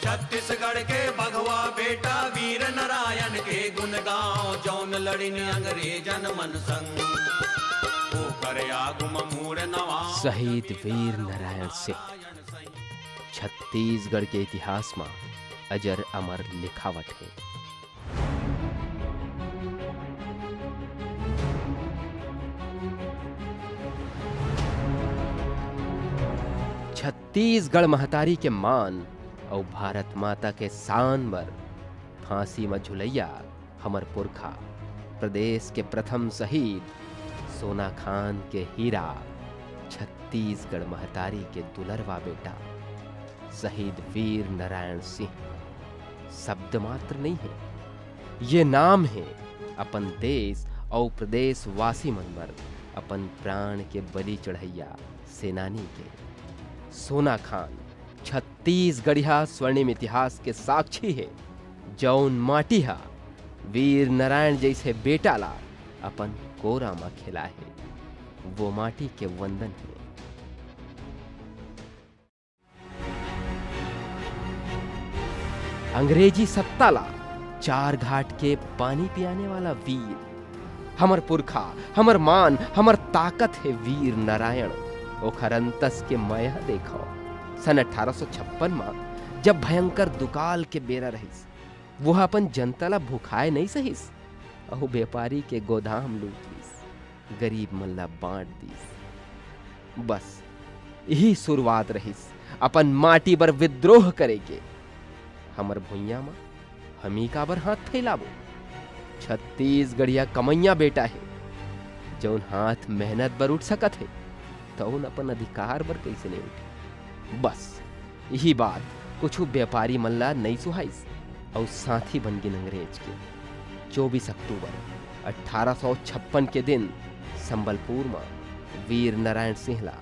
छत्तीसगढ़ के भगवा बेटा वीर नारायण के गुण गाओ, जौन लड़िन अंग्रेजन मन संग ओ करे आगुम मूर नवा। शहीद वीर नारायण सिंह छत्तीसगढ़ के इतिहास में अजर अमर लिखावट है। छत्तीसगढ़ महतारी के मान और भारत माता के शान बर फांसी में झुलैया हमर पुरखा प्रदेश के प्रथम शहीद सोना खान के हीरा, छत्तीसगढ़ महतारी के दुलरवा बेटा शहीद वीर नारायण सिंह शब्द मात्र नहीं है, ये नाम है अपन देश और प्रदेश वासी मन बर अपन प्राण के बलि चढ़ैया सेनानी के। सोना खान छत्तीसगढ़िया स्वर्णिम इतिहास के साक्षी है, जौन माटी हा वीर नारायण जैसे बेटा ला अपन कोरा में खिला है, वो माटी के वंदन है। अंग्रेजी सत्ता ला चार घाट के पानी पियाने वाला वीर हमर पुरखा, हमर मान, हमर ताकत है वीर नारायण। ओखर अंतस के मया देखो सन 1856 में जब भयंकर दुकाल के बेरा रहिस, वो अपन जनता ला भुखाए नहीं सहिस, अहो व्यापारी के गोदाम लूट लिस, गरीब मन ला बांट दिस। बस यही शुरुआत रहिस अपन माटी बर विद्रोह करे के। हमर भुइया में हमी का बर हाथ फैलाबो। छत्तीसगढ़िया कमैया बेटा है, जौन हाथ मेहनत बर उठ सकत है तो उन अपन अधिकार बर कैसे नहीं उठे। बस यही बात कुछ व्यापारी मल्ला नहीं सुहाइस और साथी बन गिन अंग्रेज के। 24 अक्टूबर 1856 के दिन संबलपुर में वीर नारायण सिंह ला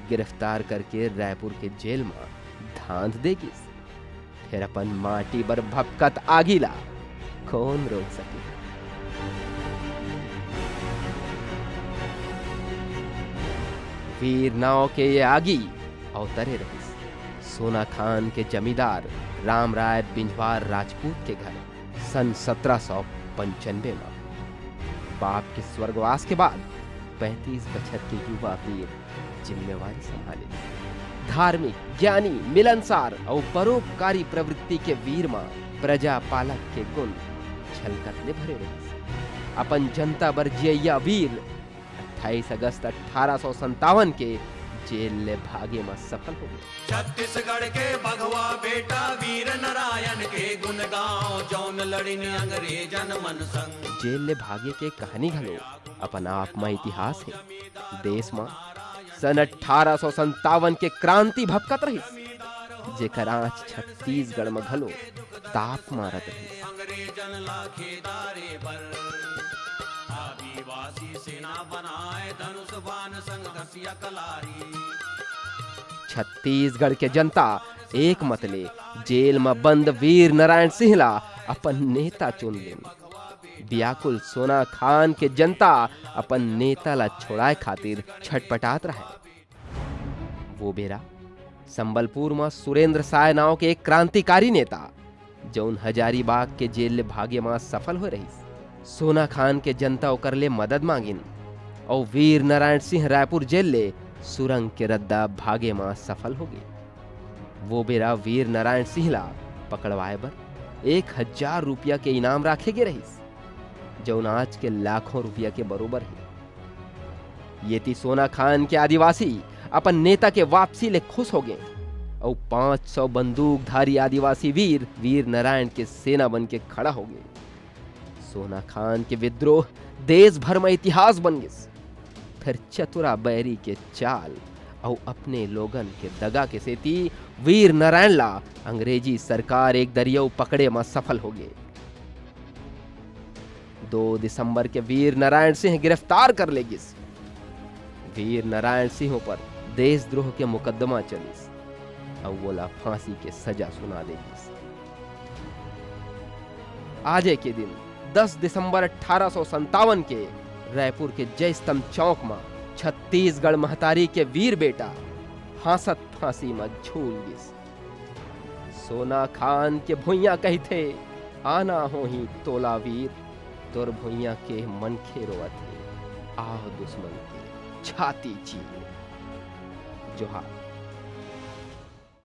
गिरफ्तार करके रायपुर के जेल में धांध देगिस। फिर अपन माटी बर भपकत आगिला कौन रोक सके। वीर नाव के ये आगी अवतरे रहिस सोना खान के जमींदार राम राय बिंजवार राजपूत के घर सन 1795 में। बाप के स्वर्गवास के बाद 35 बछर के युवा वीर जिम्मेवारी संभाले। धार्मिक, ज्ञानी, मिलनसार और परोपकारी प्रवृत्ति के वीर मां प्रजा पालक के गुण छलकत ले भरे रहिस। अपन जनता बर जियैया वीर 28 अगस्त 1857 के जेल ले भागे में सफल हो गए। छत्तीसगढ़ के भगवा बेटा वीर नारायण के गुण गाओ, जौन लड़िन अंग्रेजन मन संग। जेल ले भागे के कहानी घलो अपन आप में इतिहास है। देश में सन 1857 के क्रांति भपकत रही, जेकर आँच छत्तीसगढ़ में घलो ताप मारत रही। अंग्रेजन ला खेदारे बर आदिवासी सेना बनाए, धनुष बाण संग घसिया कलारी। छत्तीसगढ़ के जनता एक मतले जेल में बंद वीर नारायण सिंह ला अपन नेता चुन लेन। व्याकुल सोना खान के जनता अपन नेता ला छोड़ाए खातिर छटपटात रहे। वो बेरा संबलपुर में सुरेंद्र साय नाव के एक क्रांतिकारी नेता जौन हजारीबाग के जेल ले भागे में सफल हो रही। सोना खान के जनता ओकर ले मदद मांगिन और वीर नारायण सिंह रायपुर जेल ले सुरंग के रद्दा भागे में सफल हो गए। वो बेरा वीर नारायण सिंह ला पकड़वाए बर 1000 रुपया के इनाम राखे गे रहीस, जौन आज के लाखों रुपया के बरोबर है। ये थी सोना खान के आदिवासी अपन नेता के वापसी ले खुश हो गए और 500 बंदूकधारी आदिवासी वीर वीर नारायण के सेना बन के खड़ा हो गए। सोना खान के विद्रोह देश भर में इतिहास बन गए। फिर चतुरा बैरी के चाल और अपने लोगन के दगा के सेती वीर नारायण ला अंग्रेजी सरकार एक दरियाऊ पकड़े में सफल हो गए। 2 दिसंबर के वीर नारायण सिंह गिरफ्तार कर लेगिस। वीर नारायण सिंह पर देशद्रोह के मुकदमा चलिस और बोला फांसी के सजा सुना देगिस। आज के दिन 10 दिसंबर 1857 के रायपुर के जय स्तंभ चौक में छत्तीसगढ़ महतारी के वीर बेटा हांसत फांसी में झूल गिस। सोना खान के भुइया कही थे, आना हो ही तोला वीर, तोर भुइया के मन खे रोवत है, आओ दुश्मन के छाती चीर। जोहार।